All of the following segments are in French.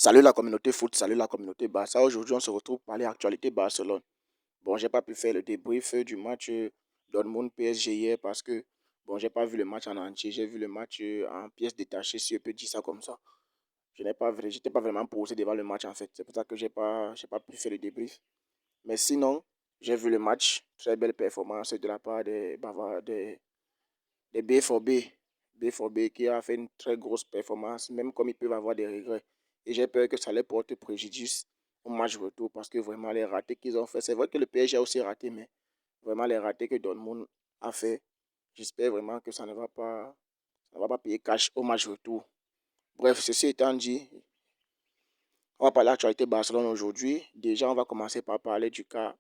Salut la communauté foot, salut la communauté Barça. Aujourd'hui, on se retrouve pour parler actualité Barcelone. Bon, j'ai pas pu faire le débrief du match Dortmund-PSG hier parce que, bon, j'ai pas vu le match en entier. J'ai vu le match en pièces détachées, si on peut dire ça comme ça. J'étais pas vraiment posé devant le match en fait. C'est pour ça que j'ai pas pu faire le débrief. Mais sinon, j'ai vu le match. Très belle performance de la part des B4B. B4B qui a fait une très grosse performance, même comme ils peuvent avoir des regrets. Et j'ai peur que ça les porte préjudice au match retour parce que vraiment les ratés qu'ils ont fait, c'est vrai que le PSG a aussi raté, mais vraiment les ratés que Dortmund a fait, j'espère vraiment que ça ne va pas payer cash au match retour. Bref, ceci étant dit, on va parler de l'actualité Barcelone aujourd'hui. Déjà, on va commencer par parler du cas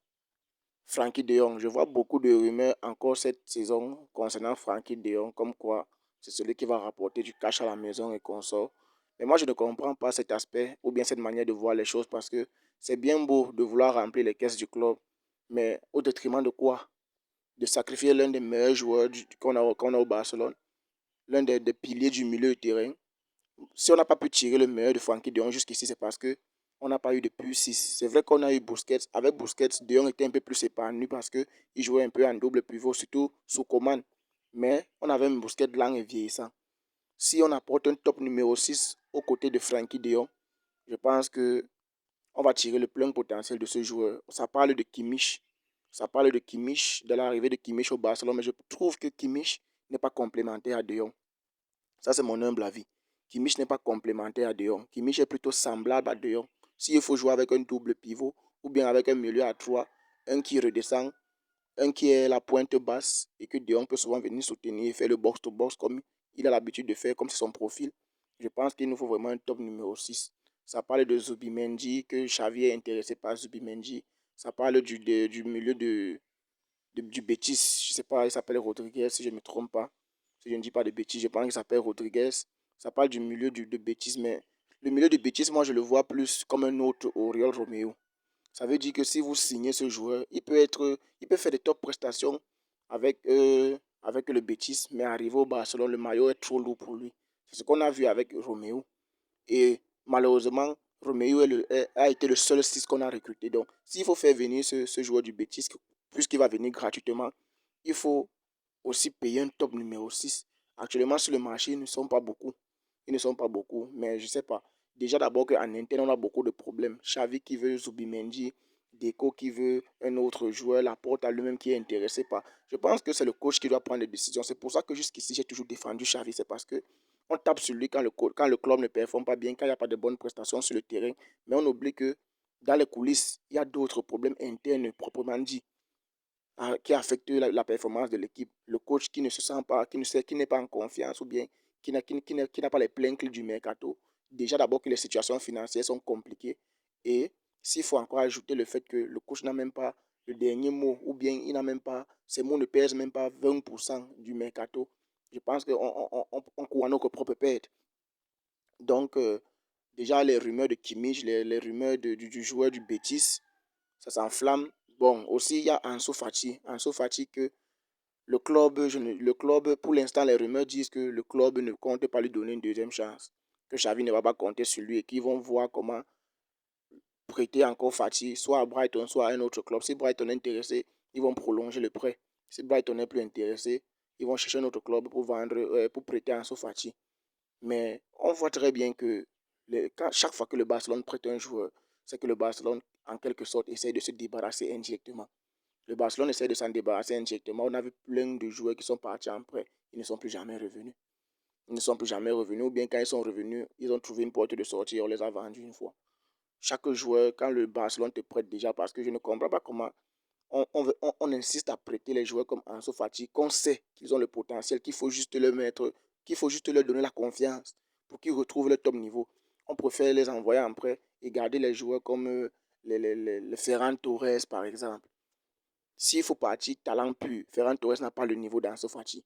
Frankie de Jong. Je vois beaucoup de rumeurs encore cette saison concernant Frankie de Jong, comme quoi c'est celui qui va rapporter du cash à la maison et consort. Mais moi, je ne comprends pas cet aspect ou bien cette manière de voir les choses parce que c'est bien beau de vouloir remplir les caisses du club, mais au détriment de quoi? De sacrifier l'un des meilleurs joueurs qu'on a au Barcelone, l'un des piliers du milieu de terrain. Si on n'a pas pu tirer le meilleur de Frankie de Jong jusqu'ici, c'est parce que on n'a pas eu de plus 6. C'est vrai qu'on a eu Busquets. Avec Busquets, de Jong était un peu plus épanoui parce qu'il jouait un peu en double pivot, surtout sous commande. Mais on avait un Busquets lent et vieillissant. Si on apporte un top numéro 6 aux côtés de Frankie de Jong, je pense que on va tirer le plein potentiel de ce joueur. Ça parle de Kimmich. Ça parle de Kimmich, de l'arrivée de Kimmich au Barcelone, mais je trouve que Kimmich n'est pas complémentaire à De Jong. Ça, c'est mon humble avis. Kimmich n'est pas complémentaire à De Jong. Kimmich est plutôt semblable à De Jong. S'il faut jouer avec un double pivot ou bien avec un milieu à 3, un qui redescend, un qui est la pointe basse et que De Jong peut souvent venir soutenir et faire le box-to-box comme il a l'habitude de faire, comme c'est son profil. Je pense qu'il nous faut vraiment un top numéro 6. Ça parle de Zubimendi, que Xavi est intéressé par Zubimendi. Ça parle du milieu du Betis. Je ne sais pas, il s'appelle Rodriguez, si je ne me trompe pas. Si je ne dis pas de bêtises, je pense qu'il s'appelle Rodriguez. Ça parle du milieu de Betis, mais le milieu de Betis, moi, je le vois plus comme un autre Oriol Romeo. Ça veut dire que si vous signez ce joueur, il peut faire des top prestations avec le Betis, mais arriver au Barcelone, le maillot est trop lourd pour lui. C'est ce qu'on a vu avec Romeo. Et malheureusement, Romeo a été le seul 6 qu'on a recruté. Donc, s'il faut faire venir ce joueur du Betis, puisqu'il va venir gratuitement, il faut aussi payer un top numéro 6. Actuellement, sur le marché, ils ne sont pas beaucoup. Ils ne sont pas beaucoup, mais je ne sais pas. Déjà d'abord qu'en interne, on a beaucoup de problèmes. Xavi qui veut Zubimendi, Deco qui veut un autre joueur, Laporte à lui-même qui est intéressé par. Je pense que c'est le coach qui doit prendre des décisions. C'est pour ça que jusqu'ici, j'ai toujours défendu Xavi. C'est parce que on tape sur lui quand le club ne performe pas bien, quand il n'y a pas de bonnes prestations sur le terrain. Mais on oublie que dans les coulisses, il y a d'autres problèmes internes proprement dit qui affectent la performance de l'équipe. Le coach qui ne se sent pas, qui n'est pas en confiance ou bien qui n'a pas les pleins clés du mercato. Déjà d'abord que les situations financières sont compliquées et s'il faut encore ajouter le fait que le coach n'a même pas le dernier mot ou bien il n'a même pas, ses mots ne pèsent même pas 20% du mercato, je pense qu'on on court à notre propre perte. Donc, déjà, les rumeurs de Kimmich, les rumeurs du joueur du Betis, ça s'enflamme. Bon, aussi, il y a Ansu Fati. Ansu Fati que le club, pour l'instant, les rumeurs disent que le club ne compte pas lui donner une deuxième chance. Que Xavi ne va pas compter sur lui et qu'ils vont voir comment prêter encore Fati, soit à Brighton, soit à un autre club. Si Brighton est intéressé, ils vont prolonger le prêt. Si Brighton n'est plus intéressé, ils vont chercher un autre club pour vendre, pour prêter Ansu Fati. Mais on voit très bien que chaque fois que le Barcelone prête un joueur, c'est que le Barcelone, en quelque sorte, essaie de se débarrasser indirectement. Le Barcelone essaie de s'en débarrasser indirectement. On a vu plein de joueurs qui sont partis en prêt. Ils ne sont plus jamais revenus. Ils ne sont plus jamais revenus. Ou bien quand ils sont revenus, ils ont trouvé une porte de sortie et on les a vendus une fois. Chaque joueur, quand le Barcelone te prête déjà, parce que je ne comprends pas comment on insiste à prêter les joueurs comme Ansu Fati, qu'on sait qu'ils ont le potentiel, qu'il faut juste leur mettre, qu'il faut juste leur donner la confiance pour qu'ils retrouvent le top niveau. On préfère les envoyer en prêt et garder les joueurs comme les Ferran Torres, par exemple. S'il faut partir talent pur, Ferran Torres n'a pas le niveau d'Ansu Fati.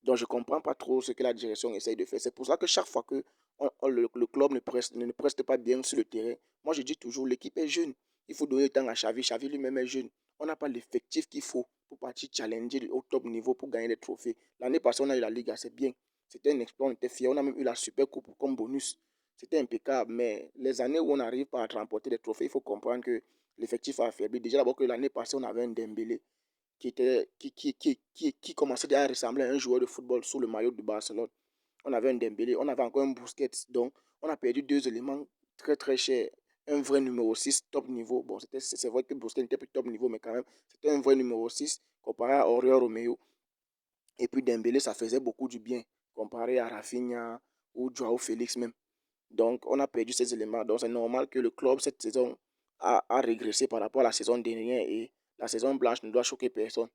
Donc je ne comprends pas trop ce que la direction essaye de faire. C'est pour ça que chaque fois que le club ne preste pas bien sur le terrain, moi je dis toujours l'équipe est jeune. Il faut donner le temps à Xavi. Xavi lui-même est jeune. On n'a pas l'effectif qu'il faut pour partir challenger au top niveau pour gagner des trophées. L'année passée, on a eu la Liga, c'est bien. C'était un exploit, on était fiers. On a même eu la Super Coupe comme bonus. c'était impeccable. Mais les années où on n'arrive pas à remporter des trophées, il faut comprendre que l'effectif a affaibli. Déjà d'abord que l'année passée, on avait un Dembélé qui commençait déjà à ressembler à un joueur de football sous le maillot de Barcelone. On avait un Dembélé, on avait encore un Busquets. Donc, on a perdu deux éléments très très chers. Un vrai numéro 6 top niveau. Bon, c'est vrai que Busquets n'était plus top niveau, mais quand même, c'était un vrai numéro 6 comparé à Oriol Romeo. Et puis Dembélé, ça faisait beaucoup du bien comparé à Rafinha ou Joao Félix même. Donc, on a perdu ces éléments. Donc, c'est normal que le club, cette saison, a régressé par rapport à la saison dernière. Et la saison blanche ne doit choquer personne.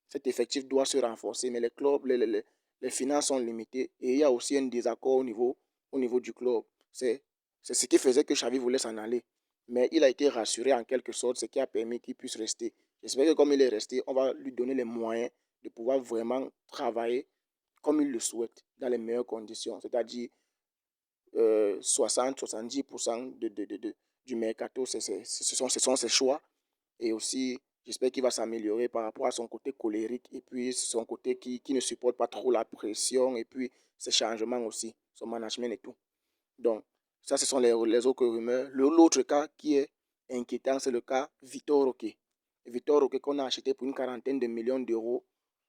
Cet effectif doit se renforcer, mais les clubs, les finances sont limitées. Et il y a aussi un désaccord au niveau du club. C'est ce qui faisait que Xavi voulait s'en aller. Mais il a été rassuré en quelque sorte, ce qui a permis qu'il puisse rester. J'espère que comme il est resté, on va lui donner les moyens de pouvoir vraiment travailler comme il le souhaite, dans les meilleures conditions. C'est-à-dire 60-70% du mercato, ce sont ses choix. Et aussi, j'espère qu'il va s'améliorer par rapport à son côté colérique et puis son côté qui ne supporte pas trop la pression et puis ses changements aussi, son management et tout. Donc, ça, ce sont les autres rumeurs. L'autre cas qui est inquiétant, c'est le cas Vitor Roque. Vitor Roque qu'on a acheté pour une quarantaine de millions d'euros.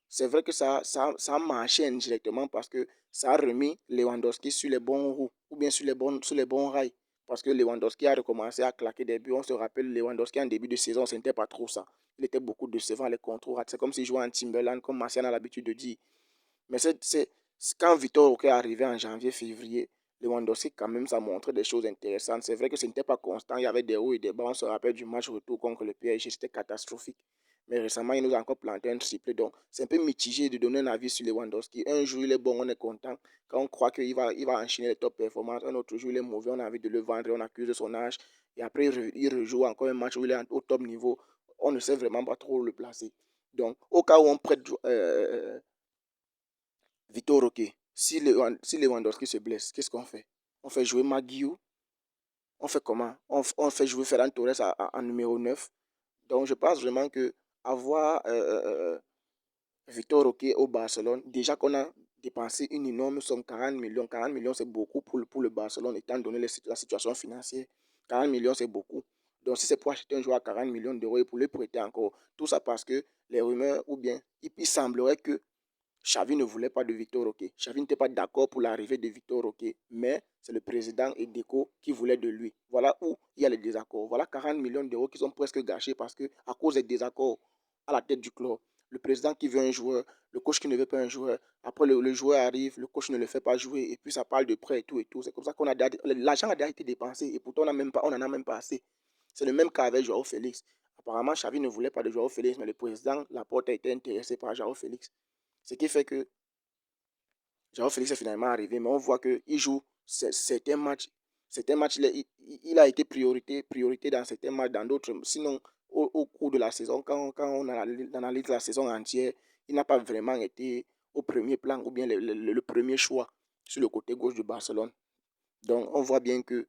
C'est vrai que ça a marché indirectement parce que ça a remis Lewandowski sur les bons roues ou bien sur les bons rails. Parce que Lewandowski a recommencé à claquer des buts. On se rappelle, Lewandowski en début de saison, ce n'était pas trop ça. Il était beaucoup décevant, les contrôles. C'est comme s'il jouait en Timberland, comme Martial a l'habitude de dire. Mais quand Vitor Roque est arrivé en janvier, février, Lewandowski, quand même, ça montrait des choses intéressantes. C'est vrai que ce n'était pas constant. Il y avait des hauts et des bas. On se rappelle du match retour contre le PSG. C'était catastrophique. Mais récemment, il nous a encore planté un triplé. Donc, c'est un peu mitigé de donner un avis sur Lewandowski. Un jour, il est bon, on est content. Quand on croit il va enchaîner les top performances, un autre jour, il est mauvais, on a envie de le vendre, on accuse de son âge. Et après, il rejoue encore un match où il est au top niveau. On ne sait vraiment pas trop le placer. Donc, au cas où on prête Vitor Roque, si Lewandowski se blesse, qu'est-ce qu'on fait? On fait jouer Maguiou. On fait comment? On fait jouer Ferran Torres en numéro 9. Donc, je pense vraiment que avoir Vitor Roque au Barcelone, déjà qu'on a dépensé une énorme somme, 40 millions. 40 millions, c'est beaucoup pour le Barcelone, étant donné la situation financière. 40 millions, c'est beaucoup. Donc, si c'est pour acheter un joueur à 40 millions d'euros et pour le prêter encore, tout ça parce que les rumeurs, ou bien il semblerait que Xavi ne voulait pas de Victor Roque. Xavi n'était pas d'accord pour l'arrivée de Victor Roque, mais c'est le président et Deco qui voulait de lui. Voilà où il y a les désaccords. Voilà 40 millions d'euros qui sont presque gâchés parce que à cause des désaccords à la tête du club, le président qui veut un joueur, le coach qui ne veut pas un joueur, après le joueur arrive, le coach ne le fait pas jouer et puis ça parle de prêt et tout et tout. C'est comme ça qu'on a l'argent a déjà été dépensé et pourtant on n'en a même pas assez. C'est le même cas avec Joao Félix. Apparemment, Xavi ne voulait pas de Joao Félix, mais le président Laporte a été intéressé par Joao Félix. Ce qui fait que Joao Félix est finalement arrivé, mais on voit qu'il joue certains matchs. Certains matchs, il a été priorité dans certains matchs, dans d'autres. Sinon, au cours de la saison, quand on analyse la saison entière, il n'a pas vraiment été au premier plan ou bien le premier choix sur le côté gauche du Barcelone. Donc, on voit bien que,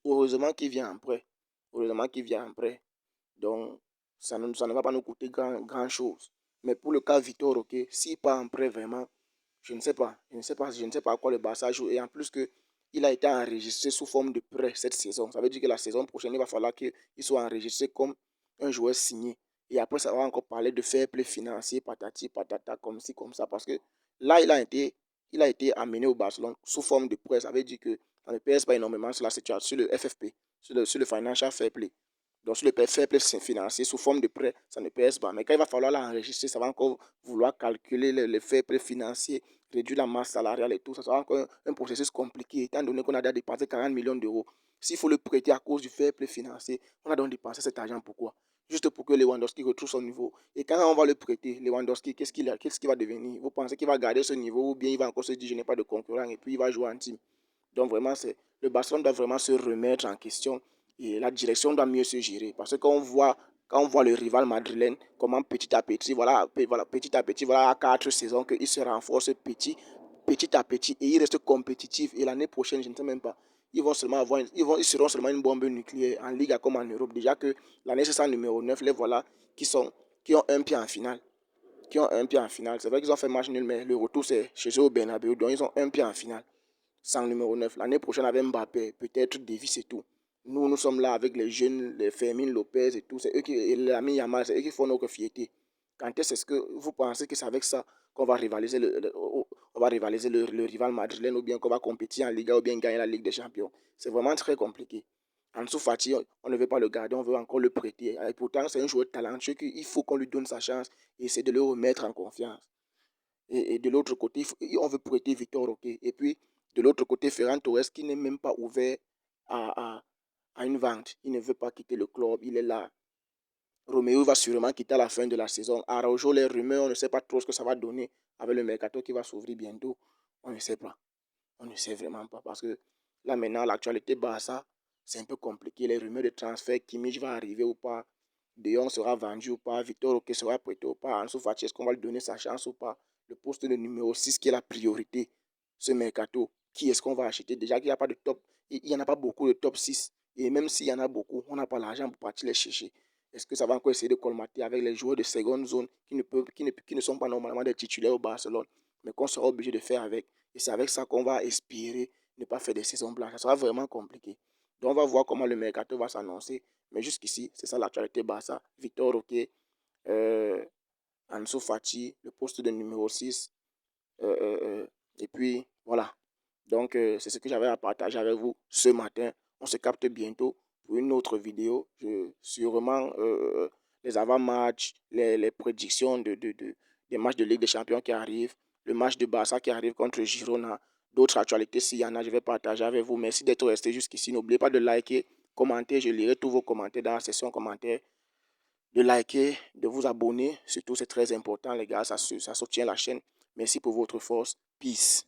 heureusement qu'il vient en prêt. Heureusement qu'il vient en prêt. Donc, ça ne va pas nous coûter grand chose. Mais pour le cas Vitor Roque, s'il part en prêt vraiment, je ne sais pas. Je ne sais pas à quoi le Barça joue. Et en plus que il a été enregistré sous forme de prêt cette saison. Ça veut dire que la saison prochaine, il va falloir qu'il soit enregistré comme un joueur signé. Et après, ça va encore parler de fair play financier, patati, patata, comme ci, comme ça. Parce que là, il a été amené au Barcelone sous forme de prêt. Ça veut dire que ça ne pèse pas énormément sur la situation, sur le FFP, sur le financial fair play. Donc, sur le fair play financier sous forme de prêt, ça ne pèse pas. Mais quand il va falloir l'enregistrer, ça va encore vouloir calculer le fair play financier, réduire la masse salariale et tout. Ça sera encore un processus compliqué, étant donné qu'on a déjà dépensé 40 millions d'euros. S'il faut le prêter à cause du fair play financier, on a donc dépensé cet argent pourquoi? Juste pour que Lewandowski retrouve son niveau. Et quand on va le prêter, Lewandowski, qu'est-ce qu'il va devenir? Vous pensez qu'il va garder ce niveau ou bien il va encore se dire je n'ai pas de concurrent et puis il va jouer en team? Donc vraiment, le Barcelone doit vraiment se remettre en question et la direction doit mieux se gérer. Parce que quand on voit le rival madrilène, comment petit à petit, petit à petit, voilà, à 4 saisons, qu'il se renforce petit à petit et il reste compétitif. Et l'année prochaine, je ne sais même pas, ils seront seulement une bombe nucléaire en Ligue comme en Europe. Déjà que l'année c'est numéro 9 les voilà qui ont un pied en finale. Qui ont un pied en finale. C'est vrai qu'ils ont fait match nul, mais le retour c'est chez eux au Bernabeu, donc ils ont un pied en finale. sans numéro 9. L'année prochaine avec Mbappé, peut-être Davis et tout. Nous sommes là avec les jeunes, les Fermin Lopez et tout. C'est eux qui, et l'ami Yamal, c'est eux qui font notre fierté. Quand est-ce que vous pensez que c'est avec ça qu'on va rivaliser on va rivaliser le rival madrilène ou bien qu'on va compétir en Liga ou bien gagner la Ligue des Champions? C'est vraiment très compliqué. Ansu Fati, on ne veut pas le garder, on veut encore le prêter. Et pourtant, c'est un joueur talentueux qu'il faut qu'on lui donne sa chance et essayer de le remettre en confiance. Et de l'autre côté, on veut prêter Victor Roque. Et puis, de l'autre côté, Ferran Torres qui n'est même pas ouvert à une vente. Il ne veut pas quitter le club, il est là. Romeo va sûrement quitter à la fin de la saison. Araujo, les rumeurs, on ne sait pas trop ce que ça va donner avec le mercato qui va s'ouvrir bientôt. On ne sait pas. On ne sait vraiment pas parce que là maintenant, l'actualité Barça, c'est un peu compliqué. Les rumeurs de transfert, Kimmich va arriver ou pas, De Jong sera vendu ou pas, Victor Roque sera prêté ou pas, Ansu Fati, est-ce qu'on va lui donner sa chance ou pas? Le poste de numéro 6 qui est la priorité, ce mercato, qui est-ce qu'on va acheter? Déjà qu'il n'y a pas de top, il n'y en a pas beaucoup de top 6. Et même s'il y en a beaucoup, on n'a pas l'argent pour partir les chercher. Est-ce que ça va encore essayer de colmater avec les joueurs de seconde zone qui ne sont pas normalement des titulaires au Barcelone, mais qu'on sera obligé de faire avec? Et c'est avec ça qu'on va espérer ne pas faire des saisons blanches. Ça sera vraiment compliqué. Donc on va voir comment le mercato va s'annoncer. Mais jusqu'ici, c'est ça l'actualité Barça. Victor Roque, euh, Ansu Fati, le poste de numéro 6. euh, euh, euh, et puis, voilà. Donc, c'est ce que j'avais à partager avec vous ce matin. On se capte bientôt pour une autre vidéo. Sûrement, les avant-matchs, les prédictions des matchs de Ligue des Champions qui arrivent, le match de Barça qui arrive contre Girona, d'autres actualités s'il y en a, je vais partager avec vous. Merci d'être resté jusqu'ici. N'oubliez pas de liker, commenter. Je lirai tous vos commentaires dans la section commentaires. De liker, de vous abonner. Surtout, c'est très important, les gars. Ça soutient la chaîne. Merci pour votre force. Peace.